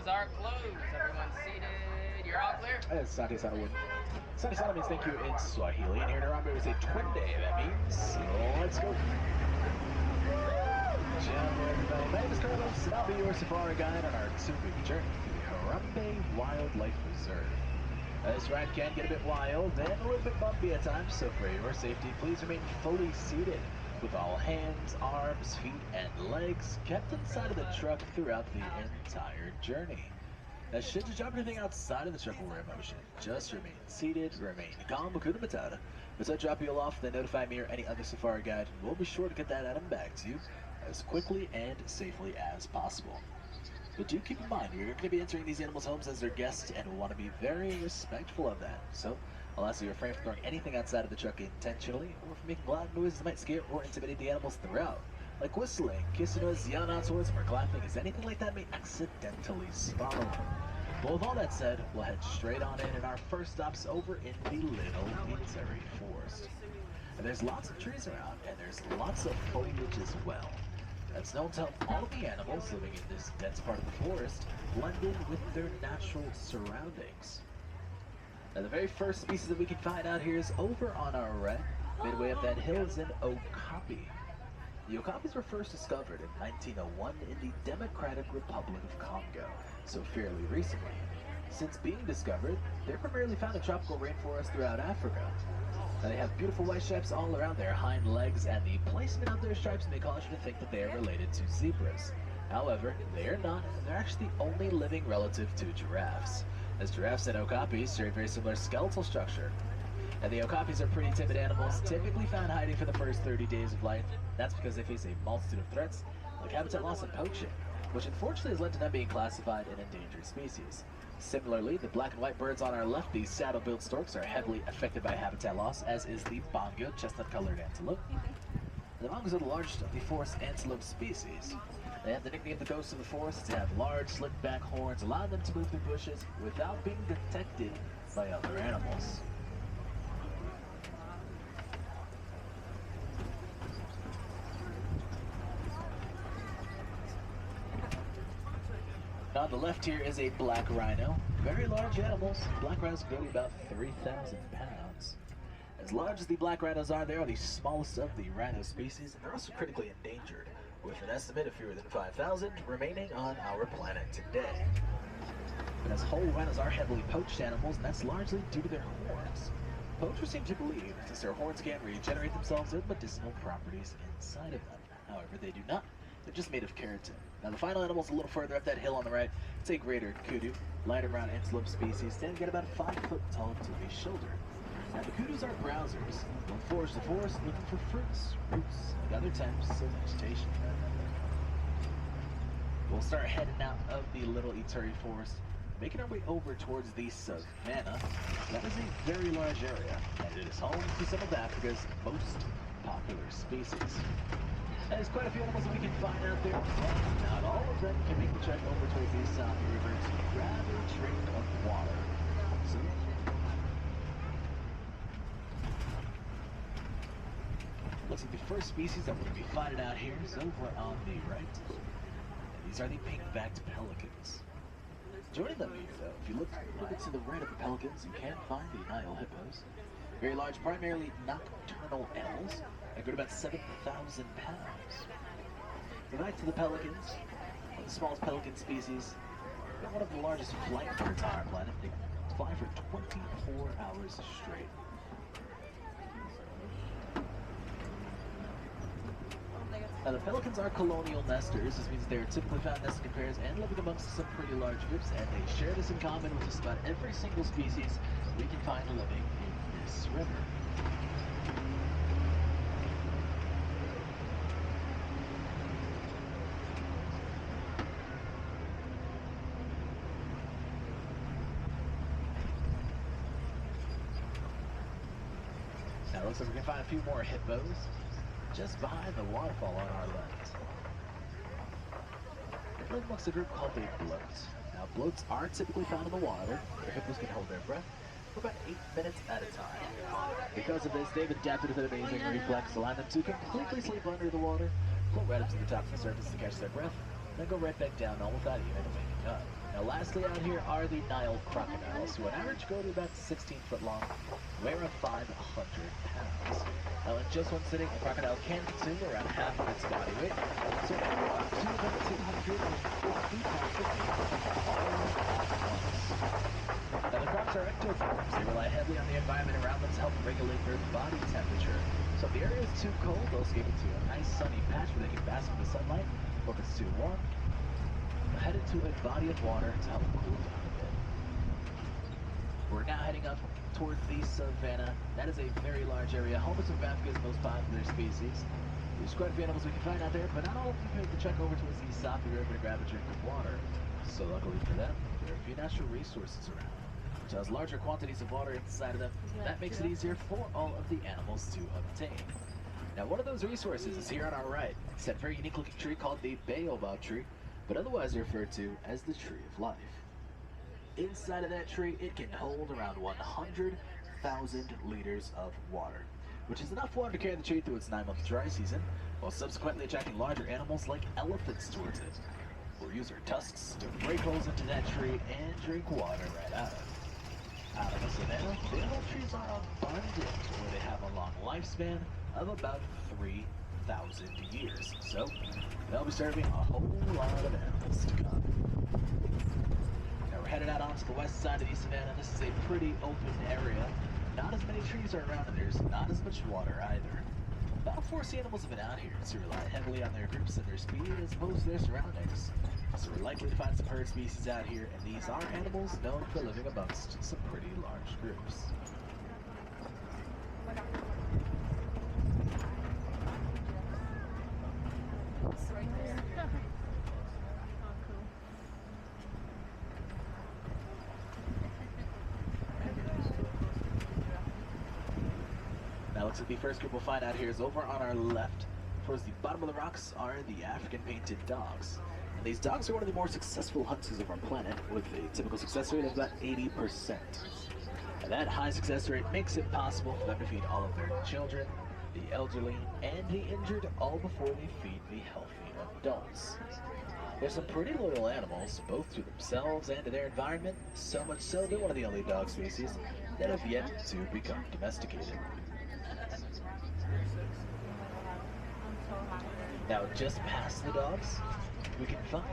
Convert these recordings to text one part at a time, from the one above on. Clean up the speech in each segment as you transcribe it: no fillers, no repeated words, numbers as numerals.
windows are closed. Everyone's seated. You're all clear? Sante Sana win. Sante Sana means thank you in Swahili, and here in Harambe we say twende. That means let's go. Hello everybody, my name is Carlos, and I'll be your safari guide on our 2-week journey to the Harambe Wildlife Reserve. This ride can get a bit wild and a little bit bumpy at times, so for your safety, please remain fully seated, with all hands, arms, feet, and legs kept inside of the truck throughout the entire journey. Now, should you drop anything outside of the truck while we're in motion, just remain seated, remain calm, Hakuna Matata. If I drop you all off, then notify me or any other safari guide, and we'll be sure to get that item back to you as quickly and safely as possible. But do keep in mind, we're going to be entering these animals' homes as their guests, and we want to be very respectful of that. So, I'll ask you to refrain from throwing anything outside of the truck intentionally, or from making loud noises that might scare or intimidate the animals throughout. Like whistling, kissing us, yelling out towards them, or clapping, as anything like that may accidentally swallow them. Well, with all that said, we'll head straight on in, and our first stop's over in the little Ituri Forest. And there's lots of trees around, and there's lots of foliage as well. That's known to help all of the animals living in this dense part of the forest blend in with their natural surroundings. Now, the very first species that we can find out here is over on our right, midway up that hill, is an okapi. The okapis were first discovered in 1901 in the Democratic Republic of Congo, so fairly recently. Since being discovered, they're primarily found in tropical rainforests throughout Africa. Now, they have beautiful white stripes all around their hind legs, and the placement of their stripes may cause you to think that they are related to zebras. However, they are not, and they're actually the only living relative to giraffes, as giraffes and okapis share a very similar skeletal structure. And the okapis are pretty timid animals, typically found hiding for the first 30 days of life. That's because they face a multitude of threats, like habitat loss and poaching, which unfortunately has led to them being classified an endangered species. Similarly, the black and white birds on our left, these saddle-billed storks, are heavily affected by habitat loss, as is the bongo, chestnut-colored antelope. The bongos are the largest of the forest antelope species. They have the nickname the ghosts of the forest. They have large, slick-back horns, allowing them to move through bushes without being detected by other animals. Now on the left here is a black rhino. Very large animals. Black rhinos can go to about 3,000 pounds. As large as the black rhinos are, they are the smallest of the rhino species, and they're also critically endangered, with an estimate of fewer than 5,000 remaining on our planet today. But as a whole, rhinos are heavily poached animals, and that's largely due to their horns. Poachers seem to believe, since their horns can't regenerate themselves, there are medicinal properties inside of them. However, they do not. They're just made of keratin. Now, the final animal's a little further up that hill on the right. It's a greater kudu, lighter brown antelope species, standing at about 5 foot tall to the shoulder. Now, the kudus are browsers. They'll forage the forest looking for fruits, roots, and other types of vegetation. We'll start heading out of the little Ituri Forest, making our way over towards the Savannah. That is a very large area, and it is home to some of Africa's most popular species. There's quite a few animals that we can find out there, but not all of them can make the trek over towards the Savannah River to grab a drink of water. So, looks like the first species that we're going to be finding out here is over on the right. And these are the pink-backed pelicans. Joining them here, though, if you look to the right of the pelicans, you can find the Nile hippos. Very large, primarily nocturnal animals, and go to about 7,000 pounds. But back to the pelicans, one of the smallest pelican species, and one of the largest flight birds on our planet. They fly for 24 hours straight. Now, the pelicans are colonial nesters. This means they're typically found nesting in pairs and living amongst some pretty large groups, and they share this in common with just about every single species we can find living in this river. Now, it looks like we can find a few more hippos just behind the waterfall on our left. They live amongst a group called a bloat. Now, bloats are typically found in the water, where hippos can hold their breath for about 8 minutes at a time. Because of this, they've adapted with an amazing reflex, allowing them to completely sleep under the water, float right up to the top of the surface to catch their breath, then go right back down, all without even waking up. Now lastly out here are the Nile crocodiles, who on average go to about 16 foot long, weigh around 500 pounds. Now in just one sitting, a crocodile can consume around half of its body weight, so up to about 250 pounds of meat all at once. Now the crocs are ectoforms. They rely heavily on the environment around them to help regulate their body temperature. So if the area is too cold, they'll escape into a nice sunny patch where they can bask in the sunlight, or if it's too warm, head into a body of water to help cool down a bit. We're now heading up towards the Savannah. That is a very large area, home of some of Africa's most popular species. There's quite a few animals we can find out there, but not all of them can make the trek over towards the Safi River to grab a drink of water. So luckily for them, there are a few natural resources around, which has larger quantities of water inside of them. That makes it easier for all of the animals to obtain. Now one of those resources is here on our right. It's that very unique looking tree called the baobab tree, but otherwise referred to as the Tree of Life. Inside of that tree, it can hold around 100,000 liters of water, which is enough water to carry the tree through its 9-month dry season, while subsequently attracting larger animals like elephants towards it. We'll use our tusks to break holes into that tree and drink water right out of it. Out of the Savannah, baobab trees are abundant, where they have a long lifespan of about 3,000 years. So they'll be serving a whole lot of animals to come. Now we're headed out onto the west side of the Savannah. This is a pretty open area. Not as many trees are around, and there's not as much water either. About 4 sea animals have been out here to rely heavily on their groups and their speed as opposed to their surroundings. So we're likely to find some herd species out here, and these are animals known for living amongst some pretty large groups. Now looks like the first group we'll find out here is over on our left. Towards the bottom of the rocks are the African painted dogs. And these dogs are one of the more successful hunters of our planet, with a typical success rate of about 80%. And that high success rate makes it possible for them to feed all of their children, the elderly, and the injured, all before they feed the healthy adults. They're some pretty loyal animals, both to themselves and to their environment, so much so they're one of the only dog species that have yet to become domesticated. Now, just past the dogs, we can find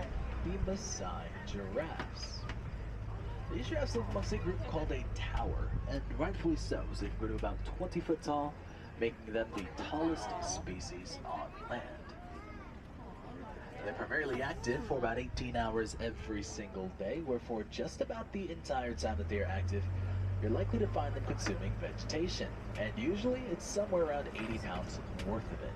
the Maasai giraffes. These giraffes live amongst a group called a tower, and rightfully so, as they can grow to about 20 foot tall, making them the tallest species on land. They're primarily active for about 18 hours every single day, where for just about the entire time that they are active, you're likely to find them consuming vegetation, and usually it's somewhere around 80 pounds worth of it.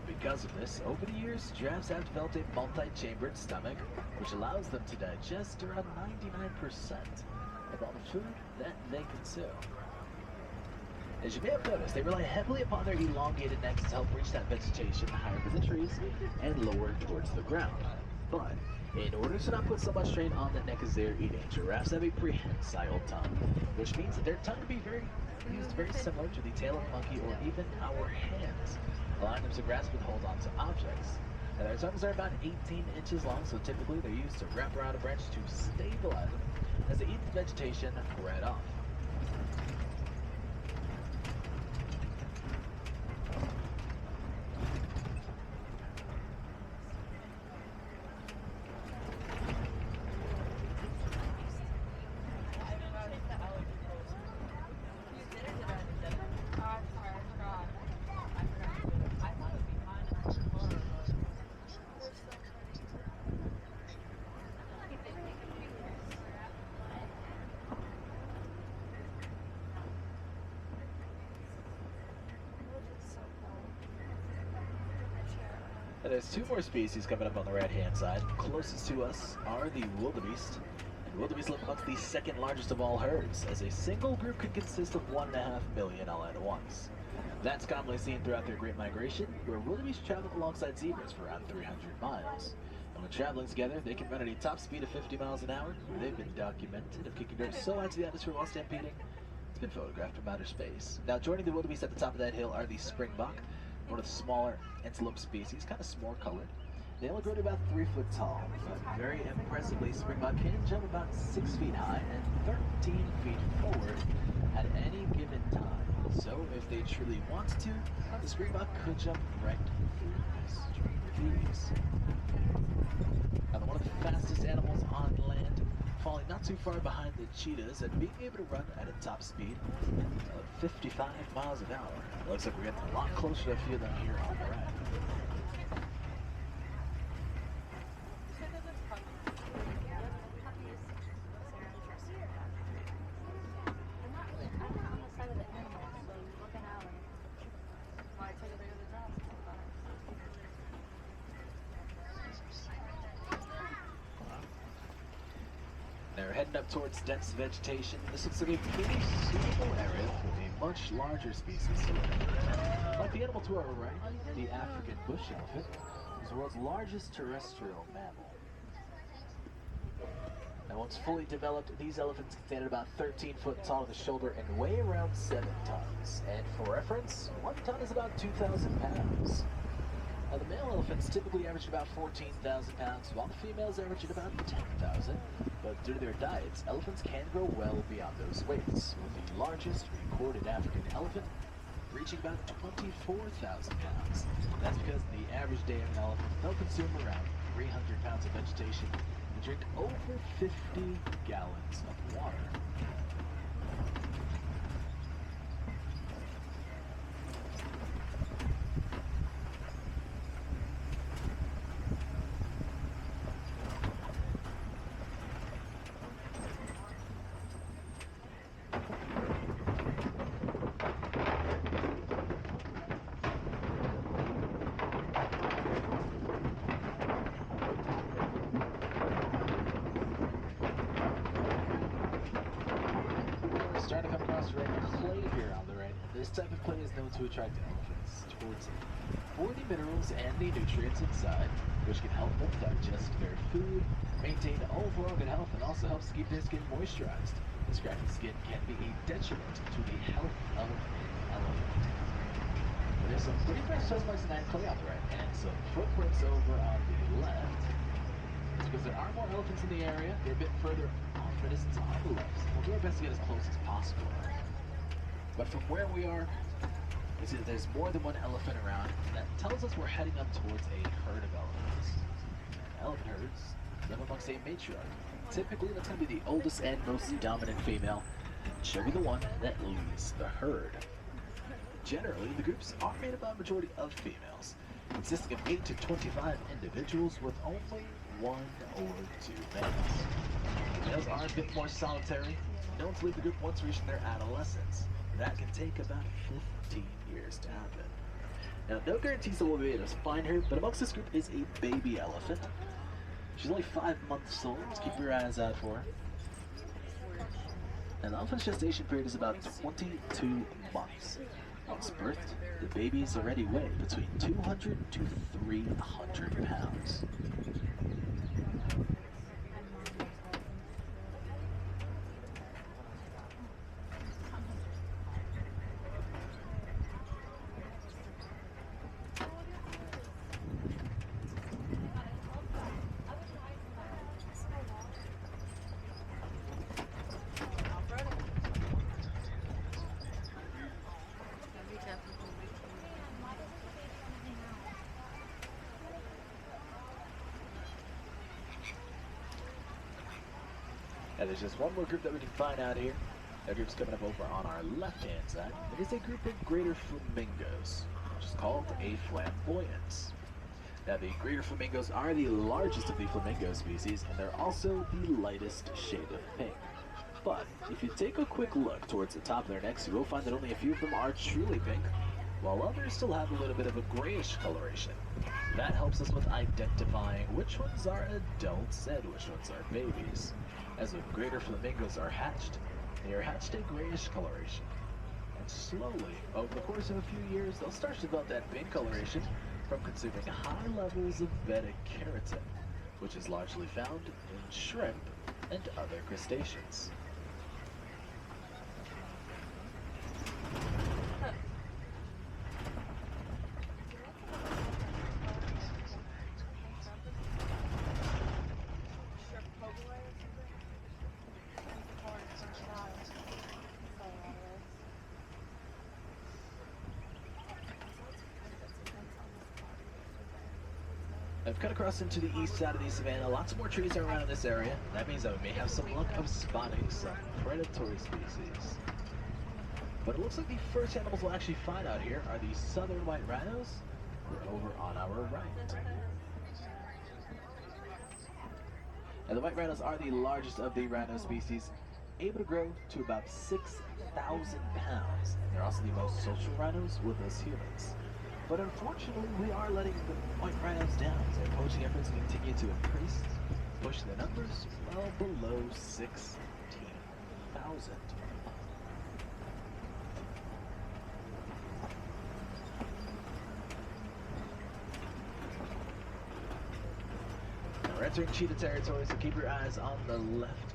Because of this, over the years, giraffes have developed a multi-chambered stomach, which allows them to digest around 99% of all the food that they consume. As you may have noticed, they rely heavily upon their elongated necks to help reach that vegetation higher up in the trees and lower towards the ground. But in order to not put so much strain on the neck as they're eating, giraffes have a prehensile tongue, which means that their tongue can be used very similar to the tail of a monkey or even our hands, allowing them to grasp and hold on to objects. And their tongues are about 18 inches long, so typically they're used to wrap around a branch to stabilize them as they eat the vegetation right off. There's 2 more species coming up on the right-hand side. Closest to us are the wildebeest. And wildebeest live amongst the second largest of all herds, as a single group can consist of 1.5 million all at once. That's commonly seen throughout their Great Migration, where wildebeest travel alongside zebras for around 300 miles. And when traveling together, they can run at a top speed of 50 miles an hour. They've been documented of kicking dirt so high to the atmosphere while stampeding, it's been photographed from outer space. Now, joining the wildebeest at the top of that hill are the springbok, one of the smaller antelope species, kind of small colored. They only grow to about 3 foot tall, but very impressively, springbok can jump about 6 feet high and 13 feet forward at any given time. So if they truly want to, the springbok could jump right through this tree with ease. Now, one of the fastest animals on land, falling not too far behind the cheetahs and being able to run at a top speed of 55 miles an hour. It looks like we're getting a lot closer to a few of them here on the ride. They're heading up towards dense vegetation. This looks like a pretty suitable area for a much larger species to live. Like the animal to our right, the African bush elephant is the world's largest terrestrial mammal. Now, once fully developed, these elephants can stand at about 13 foot tall at the shoulder and weigh around 7 tons. And for reference, 1 ton is about 2,000 pounds. Now, the male elephants typically average about 14,000 pounds, while the females average at about 10,000. But due to their diets, elephants can grow well beyond those weights, with the largest recorded African elephant reaching about 24,000 pounds. That's because the average day of an elephant will consume around 300 pounds of vegetation and drink over 50 gallons of water. Starting to come across red clay here on the right. This type of clay is known to attract elephants towards it for the minerals and the nutrients inside, which can help them digest their food, maintain overall good health, and also helps keep their skin moisturized. This scratchy skin can be a detriment to the health of an elephant. There's some pretty fresh suspects in that clay on the right, and some footprints over on the left. It's because there are more elephants in the area. They're a bit further off the distance on the left. We'll do our best to get as close as possible. But from where we are, we see that there's more than one elephant around, and that tells us we're heading up towards a herd of elephants. Elephant herds live amongst a matriarch. Typically, that's going to be the oldest and most dominant female, and she'll be the one that leads the herd. Generally, the groups are made up of a majority of females, consisting of 8 to 25 individuals with only 1 or 2 males. Males are a bit more solitary, known to leave the group once reaching their adolescence. That can take about 15 years to happen. Now, no guarantees that we'll be able to find her, but amongst this group is a baby elephant. She's only 5 months old, so keep your eyes out for her. And the elephant's gestation period is about 22 months. Once birthed, the babies already weigh between 200 to 300 pounds. Now, there's just one more group that we can find out here. That group's coming up over on our left-hand side. It is a group of greater flamingos, which is called a flamboyance. Now, the greater flamingos are the largest of the flamingo species, and they're also the lightest shade of pink. But if you take a quick look towards the top of their necks, you will find that only a few of them are truly pink, while others still have a little bit of a grayish coloration. That helps us with identifying which ones are adults and which ones are babies. As the greater flamingos are hatched, they are hatched a grayish coloration. And slowly, over the course of a few years, they'll start to develop that pink coloration from consuming high levels of beta-carotene, which is largely found in shrimp and other crustaceans. I've cut across into the east side of the savannah. Lots more trees are around this area. That means that we may have some luck of spotting some predatory species. But it looks like the first animals we'll actually find out here are the southern white rhinos. We're over on our right. Now the white rhinos are the largest of the rhino species, able to grow to about 6,000 pounds. And they're also the most social rhinos with us humans. But unfortunately, we are letting the white rhinos down as their poaching efforts continue to increase, pushing the numbers well below 16,000. Now we're entering cheetah territory, so keep your eyes on the left.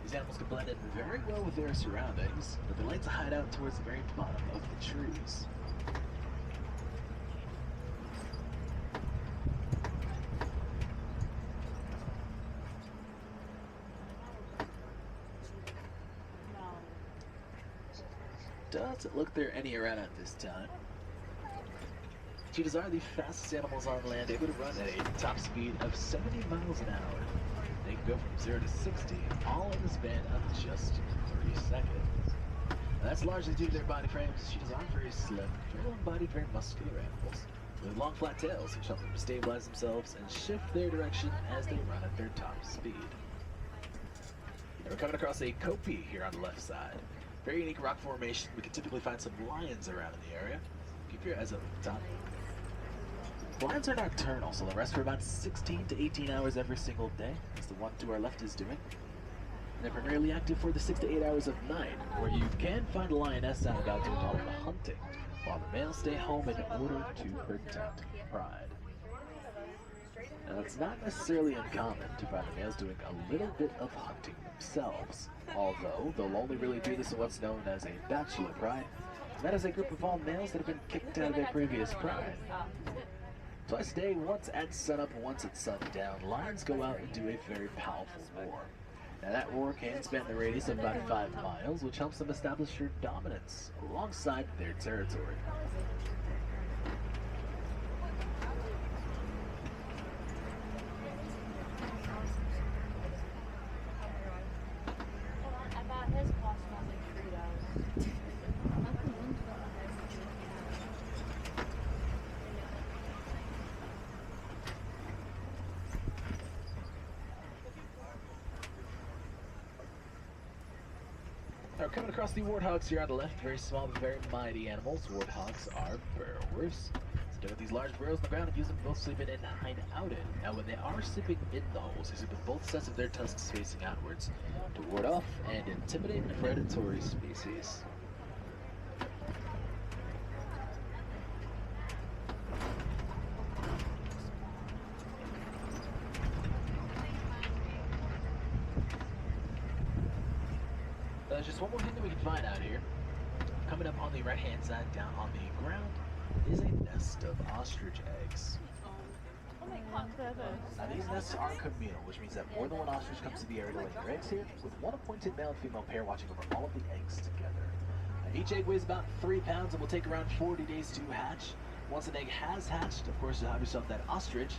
These animals can blend in very well with their surroundings, but they like to hide out towards the very bottom of the trees. Doesn't look there any around at this time. Cheetahs are the fastest animals on land, able to run at a top speed of 70 miles an hour. They can go from 0 to 60, all in the span of just 30 seconds. Now, that's largely due to their body frames. Cheetahs are very slim, very long-bodied, very muscular animals, with long flat tails which help them to stabilize themselves and shift their direction as they run at their top speed. Now, we're coming across a kopie here on the left side. Very unique rock formation. We can typically find some lions around in the area. Keep your eyes up at the top. Lions are nocturnal, so they rest for about 16 to 18 hours every single day, as the one to our left is doing. And they're primarily active for the 6 to 8 hours of night, where you can find a lioness out about doing all of the hunting, while the males stay home in order to protect pride. Now, it's not necessarily uncommon to find the males doing a little bit of hunting themselves, although they'll only really do this in what's known as a bachelor pride, and that is a group of all males that have been kicked out of their previous pride. Twice a day, once at sunup and once at sundown, lions go out and do a very powerful roar. Now that roar can span the radius of about 5 miles, which helps them establish their dominance alongside their territory. Now, coming across the warthogs here on the left, very small but very mighty animals. Warthogs are burrowers. So they have these large burrows in the ground and use them both sleep in and hide out in. Now, when they are sleeping in the holes, they sleep with both sets of their tusks facing outwards to ward off and intimidate predatory species. There's just one more thing that we can find out here. Coming up on the right-hand side, down on the ground, is a nest of ostrich eggs. Now these nests are communal, which means that more than one ostrich comes to the area to lay their eggs here, with one appointed male and female pair watching over all of the eggs together. Now, each egg weighs about 3 pounds and will take around 40 days to hatch. Once an egg has hatched, of course, you'll have yourself that ostrich.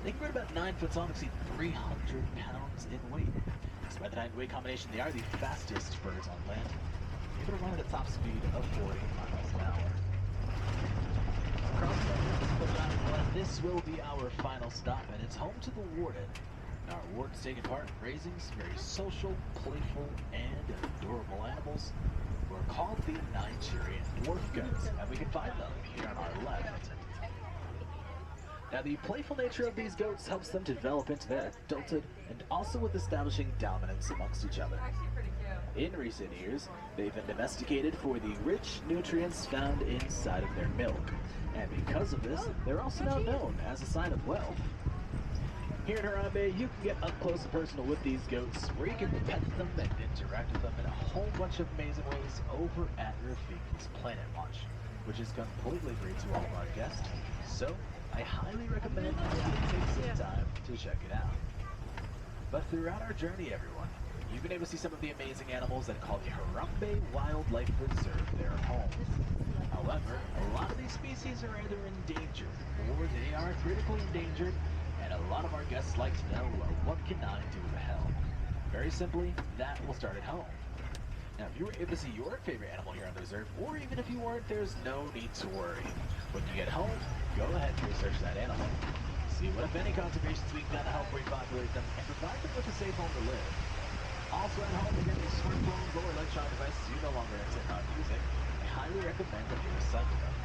They can grow about 9 foot tall and exceed 300 pounds in weight. So by the height and weight combination, they are the fastest birds on land, able to run at a top speed of 40 miles an hour. Across the ground, this will be our final stop, and it's home to the warden. Now, our warden's taking part in raising some very social, playful, and adorable animals who are called the Nigerian dwarf goats, and we can find them here on our left. Now, the playful nature of these goats helps them to develop into their adulthood and also with establishing dominance amongst each other. In recent years, they've been domesticated for the rich nutrients found inside of their milk. And because of this, they're also now known as a sign of wealth. Here in Harambe, you can get up close and personal with these goats, where you can pet them and interact with them in a whole bunch of amazing ways over at Rafiki's Planet Watch, which is completely free to all of our guests. So, I highly recommend that you take some time to check it out. But throughout our journey, everyone, you've been able to see some of the amazing animals that call the Harambe Wildlife Reserve their home. However, a lot of these species are either endangered or they are critically endangered, and a lot of our guests like to know, well, what can I do to help? Very simply, that will start at home. Now, if you were able to see your favorite animal here on the reserve, or even if you weren't, there's no need to worry. When you get home, go ahead and research that animal. See what, if any, conservations we can done to help repopulate them and provide them with a safe home to live. Also at home, again, these smartphones or electronic devices you no longer intend on using, I highly recommend that you recycle them.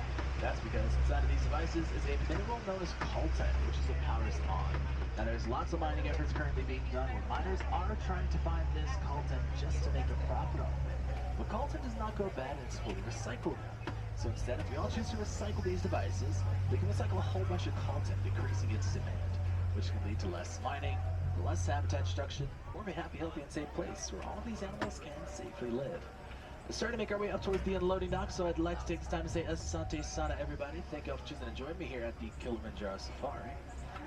That's because inside of these devices is a mineral known as coltan, which is what powers them on. Now, there's lots of mining efforts currently being done where miners are trying to find this coltan just to make a profit off of it. But coltan does not go bad and it's fully recyclable. So instead, if we all choose to recycle these devices, we can recycle a whole bunch of coltan, decreasing its demand, which can lead to less mining, less habitat destruction, more of a happy, healthy, and safe place where all of these animals can safely live. We're starting to make our way up towards the unloading dock, so I'd like to take this time to say Asante Sana, everybody. Thank you all for choosing to join me here at the Kilimanjaro Safari.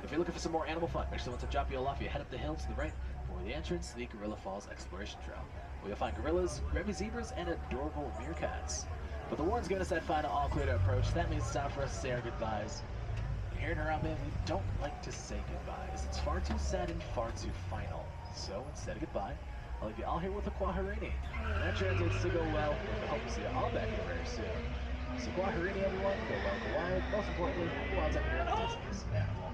If you're looking for some more animal fun, make sure once I drop you all off, you head up the hill to the right for the entrance to the Gorilla Falls Exploration Trail, where you'll find gorillas, grevy zebras, and adorable meerkats. But the warden's giving us that final all clear to approach. That means it's time for us to say our goodbyes. And here in Harambe, we don't like to say goodbyes. It's far too sad and far too final. So instead of goodbye, I'll leave you all here with a Kwaharini. That translates to go well, and I hope to see you all back here very soon. So Kwaharini, everyone, go well, go wild. Most importantly, go out and have a nice animal.